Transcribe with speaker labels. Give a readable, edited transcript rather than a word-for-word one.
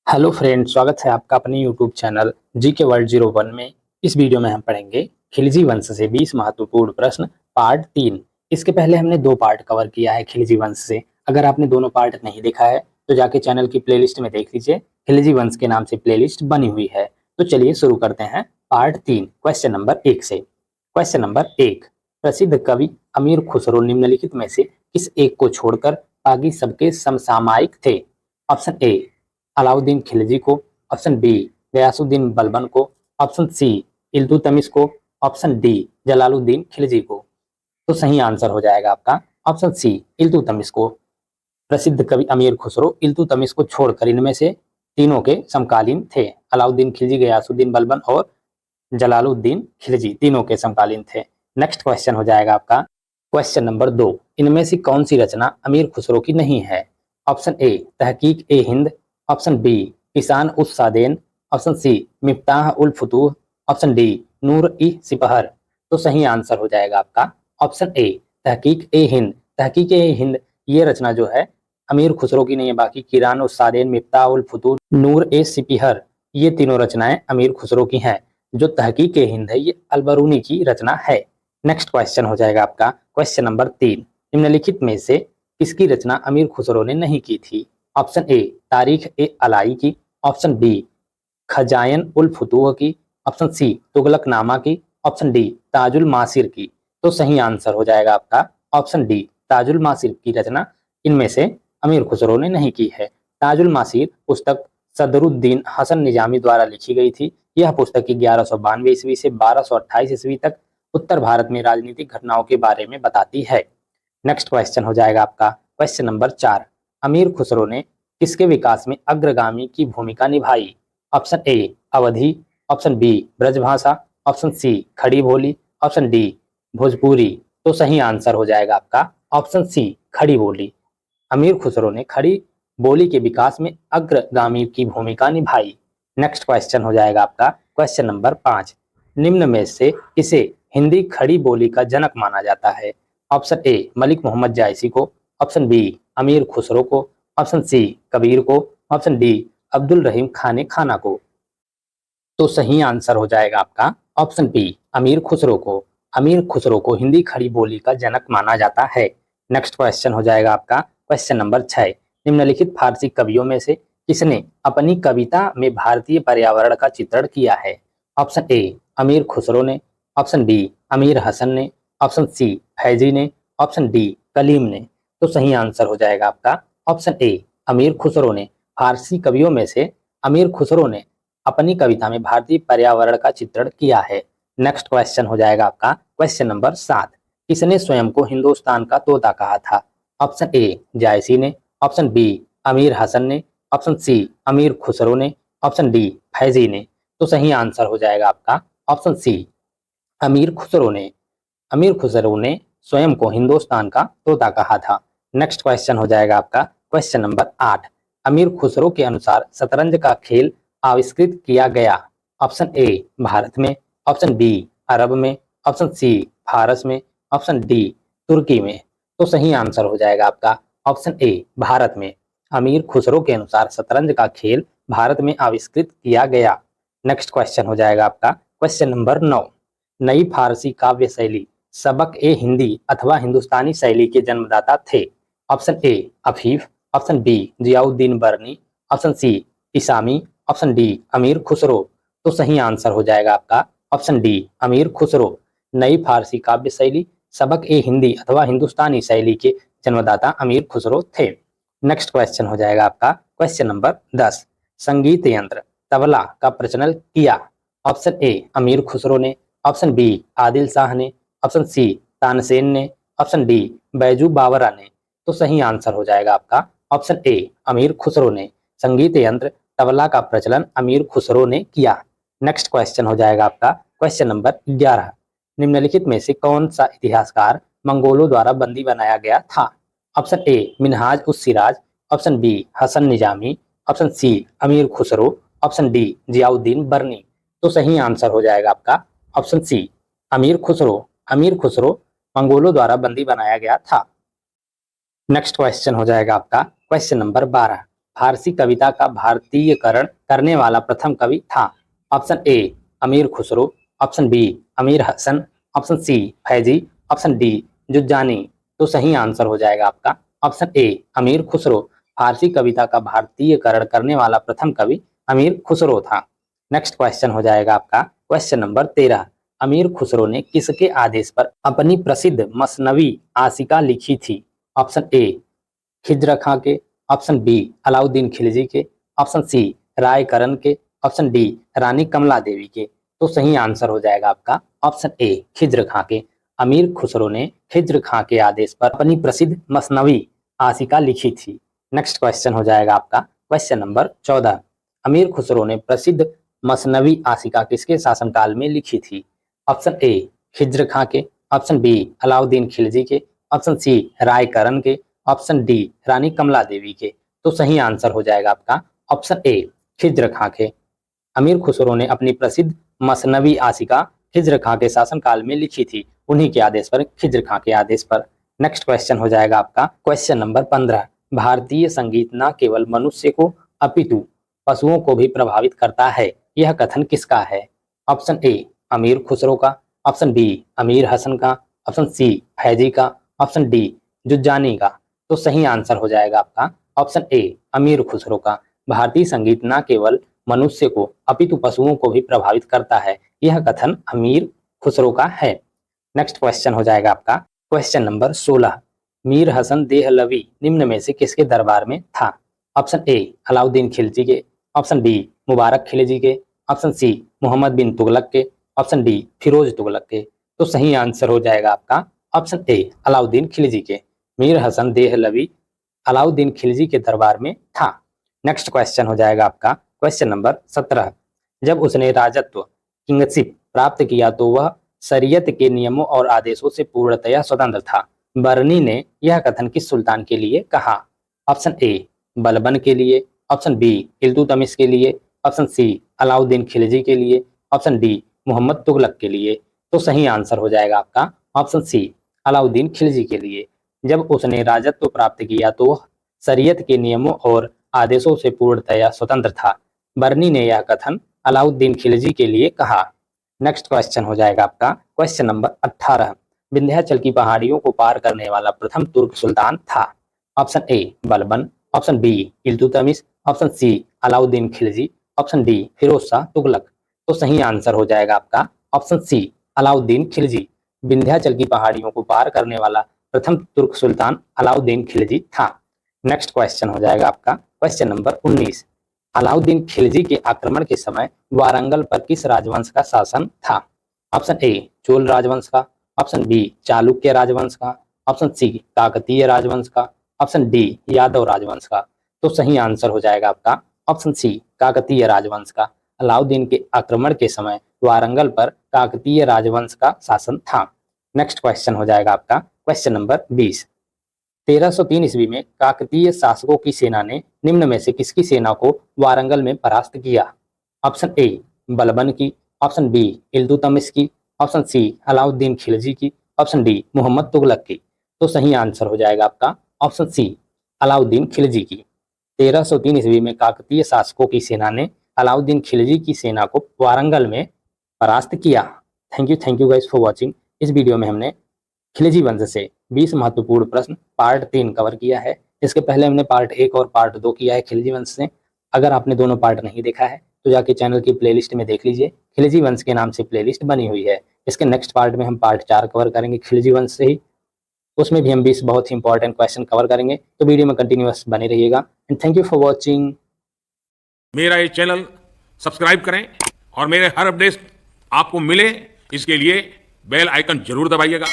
Speaker 1: Hello friend, स्वागत है आपका अपने यूट्यूब चैनल जी के वर्ल्ड 01 में। इस वीडियो में हम पढ़ेंगे खिलजी वंश से 20 महत्वपूर्ण प्रश्न पार्ट 3। इसके पहले हमने 2 पार्ट कवर किया है खिलजी वंश से। अगर आपने दोनों पार्ट नहीं देखा है तो जाके चैनल की प्लेलिस्ट में देख लीजिए, खिलजी वंश के नाम से प्लेलिस्ट बनी हुई है। तो चलिए शुरू करते हैं पार्ट 3 क्वेश्चन नंबर 1 से। क्वेश्चन नंबर 1, प्रसिद्ध कवि अमीर खुसरो निम्नलिखित में से किस एक को छोड़कर बाकी सबके समसामयिक थे? ऑप्शन ए अलाउद्दीन खिलजी को, ऑप्शन बी गयासुद्दीन बलबन को, ऑप्शन सी इल्तुतमिश को, ऑप्शन डी जलालुद्दीन खिलजी को। तो सही आंसर हो जाएगा आपका ऑप्शन सी इल्तुतमिश को। प्रसिद्ध कवि अमीर खुसरो इल्तुतमिश को छोड़कर इनमें से तीनों के समकालीन थे। अलाउद्दीन खिलजी, गयासुद्दीन बलबन और जलालुद्दीन खिलजी तीनों के समकालीन थे। नेक्स्ट क्वेश्चन हो जाएगा आपका क्वेश्चन नंबर 2, इनमें से कौन सी रचना अमीर खुसरो की नहीं है? ऑप्शन ए तहकीक ए हिंद, ऑप्शन बी किसान उस सादेन, ऑप्शन सी मिफ्ताह उल फुतूह, ऑप्शन डी नूर ई सिपहर। तो सही आंसर हो जाएगा आपका ऑप्शन ए तहकीक ए हिंद। तहकीक ए हिंद ये रचना जो है अमीर खुसरो की नहीं है, बाकी किरान उस सादेन, मिफ्ताह उल फुतूह, नूर ए सिपहर ये तीनों रचनाएं अमीर खुसरो की हैं। जो तहकीक ए हिंद है ये अलबरूनी की रचना है। नेक्स्ट क्वेश्चन हो जाएगा आपका क्वेश्चन नंबर 3, निम्नलिखित में से किसकी रचना अमीर खुसरो ने नहीं की थी? ऑप्शन ए तारीख ए अलाई की, ऑप्शन बी खजायन उल फुतूह की, ऑप्शन सी तुगलकनामा की, ऑप्शन डी ताजुल मासिर की। तो सही आंसर हो जाएगा आपका ऑप्शन डी ताजुल मासिर की रचना इनमें से अमीर खुसरो ने नहीं की है। ताजुल मासिर पुस्तक सदरुद्दीन हसन निजामी द्वारा लिखी गई थी। यह पुस्तक 1192 ईस्वी से 1228 ईस्वी तक उत्तर भारत में राजनीतिक घटनाओं के बारे में बताती है। नेक्स्ट क्वेश्चन हो जाएगा आपका क्वेश्चन नंबर 4, अमीर खुसरो ने किसके विकास में अग्रगामी की भूमिका निभाई? Option A Awadhi, option B Brajbhasha, option C Khari Boli, option D Bhojpuri. तो सही आंसर हो जाएगा आपका ऑप्शन सी खड़ी बोली। अमीर खुसरो ने खड़ी बोली के विकास में अग्रगामी की भूमिका निभाई। नेक्स्ट क्वेश्चन हो जाएगा आपका क्वेश्चन नंबर 5, निम्न में से किसे हिंदी खड़ी बोली का जनक माना जाता है? ऑप्शन ए मलिक मोहम्मद जायसी को, ऑप्शन बी अमीर खुसरो को, ऑप्शन सी कबीर को, ऑप्शन डी अब्दुल रहीम खाने खाना को। तो सही आंसर हो जाएगा आपका ऑप्शन बी अमीर खुसरो को। अमीर खुसरो को हिंदी खड़ी बोली का जनक माना जाता है। नेक्स्ट क्वेश्चन हो जाएगा आपका क्वेश्चन नंबर 6, निम्नलिखित फारसी कवियों में से किसने अपनी कविता में भारतीय पर्यावरण का चित्रण किया है? ऑप्शन ए अमीर खुसरो ने, ऑप्शन बी अमीर हसन ने, ऑप्शन सी फैजी ने, ऑप्शन डी कलीम ने। तो सही आंसर हो जाएगा आपका ऑप्शन ए अमीर खुसरो ने। फारसी कवियों में से अमीर खुसरो ने अपनी कविता में भारतीय पर्यावरण का चित्रण किया है। नेक्स्ट क्वेश्चन हो जाएगा आपका क्वेश्चन नंबर 7, किसने स्वयं को हिंदुस्तान का तोता कहा था? ऑप्शन ए जायसी ने, ऑप्शन बी अमीर हसन ने, ऑप्शन सी अमीर खुसरो ने, ऑप्शन डी फैजी ने। तो सही आंसर हो जाएगा आपका ऑप्शन सी अमीर खुसरो ने। अमीर खुसरो ने स्वयं को हिंदुस्तान का तोता कहा था। नेक्स्ट क्वेश्चन हो जाएगा आपका क्वेश्चन नंबर 8, अमीर खुसरो के अनुसार शतरंज का खेल आविष्कृत किया गया? ऑप्शन ए भारत में, ऑप्शन बी अरब में, ऑप्शन सी फारस में, ऑप्शन डी तुर्की में। तो सही आंसर हो जाएगा आपका ऑप्शन ए भारत में। अमीर खुसरो के अनुसार शतरंज का खेल भारत में आविष्कृत किया गया। नेक्स्ट क्वेश्चन हो जाएगा आपका क्वेश्चन नंबर 9, नई फारसी काव्य शैली सबक ए हिंदी अथवा हिंदुस्तानी शैली के जन्मदाता थे? Option A Afif, option B Ziauddin Barani, option C Isami, option D Amir Khusro. तो सही आंसर हो जाएगा आपका ऑप्शन डी अमीर खुसरो। नई फारसी काव्य शैली सबक ए हिंदी अथवा हिंदुस्तानी शैली के जन्मदाता अमीर खुसरो थे। नेक्स्ट क्वेश्चन हो जाएगा आपका क्वेश्चन नंबर 10, संगीत यंत्र तबला का प्रचलन किया? ऑप्शन ए अमीर खुसरो ने, ऑप्शन बी आदिल शाह ने, ऑप्शन सी तानसेन ने, ऑप्शन डी बैजू बावरा ने। तो सही आंसर हो जाएगा आपका ऑप्शन ए अमीर खुसरो ने। संगीत यंत्र तबला का प्रचलन अमीर खुसरो ने किया। नेक्स्ट क्वेश्चन हो जाएगा आपका क्वेश्चन नंबर 11, निम्नलिखित में से कौन सा इतिहासकार मंगोलों द्वारा बंदी बनाया गया था? Option A Minhaj us Siraj, option B Hasan Nizami, option C Amir Khusro, option D Ziauddin Barani. तो सही आंसर हो जाएगा आपका ऑप्शन सी अमीर खुसरो। अमीर खुसरो मंगोलों द्वारा बंदी बनाया गया था। नेक्स्ट क्वेश्चन हो जाएगा आपका क्वेश्चन नंबर 12, फारसी कविता का भारतीयकरण करने वाला प्रथम कवि था? ऑप्शन ए अमीर Khusro, option B Amir Hasan, option C Faizi, option D Juzjani. तो सही आंसर हो जाएगा आपका ऑप्शन ए अमीर खुसरो। फारसी कविता का भारतीयकरण करने वाला प्रथम कवि अमीर खुसरो था। नेक्स्ट क्वेश्चन हो जाएगा आपका क्वेश्चन नंबर 13। अमीर खुसरो ने किसके आदेश पर अपनी प्रसिद्ध मसनवी आशिका लिखी थी? ऑप्शन ए खिज्र खां के, ऑप्शन बी अलाउद्दीन खिलजी के, ऑप्शन सी राय करण के, ऑप्शन डी रानी कमला देवी के। तो सही आंसर हो जाएगा आपका ऑप्शन ए खिज्र खां के। अमीर खुसरो ने खिज्र खां के आदेश पर अपनी प्रसिद्ध मसनवी आशिका लिखी थी। नेक्स्ट क्वेश्चन हो जाएगा आपका क्वेश्चन नंबर 14। अमीर खुसरो ने प्रसिद्ध मसनवी आशिका किसके शासनकाल में लिखी थी? ऑप्शन ए खिज्र खां के, ऑप्शन बी अलाउद्दीन खिलजी के, ऑप्शन सी राय करण के, ऑप्शन डी रानी कमला देवी के। तो सही आंसर हो जाएगा आपका ऑप्शन ए खिज्र खां के। अमीर खुसरो ने अपनी प्रसिद्ध मसनवी आशिका खिज्र खां के शासनकाल में लिखी थी, उन्हीं के आदेश पर, खिज्र खां के आदेश पर। नेक्स्ट क्वेश्चन हो जाएगा आपका क्वेश्चन नंबर 15। भारतीय संगीत न केवल मनुष्य को अपितु पशुओं को भी प्रभावित करता है, यह कथन किसका है? ऑप्शन ए अमीर खुसरो का, ऑप्शन बी अमीर हसन का, ऑप्शन सी फैजी का, ऑप्शन डी जुज्जानी का। तो सही आंसर हो जाएगा आपका ऑप्शन ए अमीर खुसरो का। भारतीय संगीत न केवल मनुष्य को अपितु पशुओं को भी प्रभावित करता है, यह कथन अमीर खुसरो का है। नेक्स्ट क्वेश्चन हो जाएगा आपका क्वेश्चन नंबर 16। मीर हसन देहलवी निम्न में से किसके दरबार में था? ऑप्शन ए अलाउद्दीन खिलजी के, ऑप्शन बी मुबारक खिलजी के, ऑप्शन सी मोहम्मद बिन तुगलक के, ऑप्शन डी फिरोज तुगलक के। तो सही आंसर हो जाएगा आपका ऑप्शन ए अलाउद्दीन खिलजी के। मीर हसन देहलवी अलाउद्दीन खिलजी के दरबार में था। नेक्स्ट क्वेश्चन हो जाएगा आपका क्वेश्चन नंबर 17। जब उसने राजत्व किंगशिप प्राप्त किया तो वह शरीयत के नियमों और आदेशों से पूर्णतया स्वतंत्र था। बर्नी ने यह कथन किस सुल्तान के लिए कहा? ऑप्शन ए बलबन के लिए, ऑप्शन बी इल्तुतमिश के लिए, ऑप्शन सी अलाउद्दीन खिलजी के लिए, ऑप्शन डी मोहम्मद तुगलक के लिए। तो सही आंसर हो जाएगा आपका ऑप्शन सी अलाउद्दीन खिलजी के लिए। जब उसने राजत्व प्राप्त किया तो वह शरीयत के नियमों और आदेशों से पूर्णतया स्वतंत्र था। बर्नी ने यह कथन अलाउद्दीन खिलजी के लिए कहा। नेक्स्ट क्वेश्चन हो जाएगा आपका क्वेश्चन नंबर 18। विंध्याचल की पहाड़ियों को पार करने वाला प्रथम तुर्क सुल्तान था? Option A Balban, option B Iltutmish, option C Alauddin Khilji, option D Firoz Shah Tughlaq. तो सही आंसर हो जाएगा आपका ऑप्शन सी अलाउद्दीन खिलजी। विंध्याचल की पहाड़ियों को पार करने वाला प्रथम तुर्क सुल्तान अलाउद्दीन खिलजी था। नेक्स्ट क्वेश्चन हो जाएगा आपका क्वेश्चन नंबर 19। अलाउद्दीन खिलजी के आक्रमण के समय वारंगल पर किस राजवंश का शासन था? ऑप्शन ए चोल राजवंश का, ऑप्शन बी चालुक्य राजवंश का, ऑप्शन सी काकतीय राजवंश का, ऑप्शन डी यादव राजवंश का। तो सही आंसर हो जाएगा आपका ऑप्शन सी काकतीय राजवंश का। अलाउद्दीन के आक्रमण के समय वारंगल पर काकतीय राजवंश का शासन था। नेक्स्ट क्वेश्चन हो जाएगा आपका क्वेश्चन नंबर 20। 1303 ईस्वी में काकतीय शासकों की सेना ने निम्न में से किसकी सेना को वारंगल में परास्त किया? ऑप्शन ए बलबन की, ऑप्शन बी इल्तुतमिश की, ऑप्शन सी अलाउद्दीन खिलजी की, ऑप्शन डी मोहम्मद तुगलक की। तो सही आंसर हो जाएगा आपका ऑप्शन सी अलाउद्दीन खिलजी की। 1303 ईस्वी में काकतीय शासकों की सेना ने अलाउद्दीन खिलजी की सेना को वारंगल में परास्त किया। Thank you guys for watching. इस वीडियो में हमने खिलजी वंश से 20 महत्वपूर्ण प्रश्न पार्ट 3 कवर किया है। इसके पहले हमने पार्ट 1 और पार्ट 2 किया है खिलजी वंश से। अगर आपने दोनों पार्ट नहीं देखा है तो जाके चैनल की प्लेलिस्ट में देख लीजिए, खिलजी वंश के नाम से प्लेलिस्ट बनी हुई है। इसके नेक्स्ट पार्ट में हम पार्ट 4 कवर करेंगे खिलजी वंश से ही, उसमें भी हम 20 बहुत ही इंपॉर्टेंट क्वेश्चन कवर करेंगे। तो वीडियो में कंटिन्यूअस बने रहिएगा and thank you for watching.
Speaker 2: मेरा ये चैनल सब्सक्राइब करें और मेरे हर अपडेट आपको मिले, इसके लिए बेल आइकन जरूर दबाइएगा।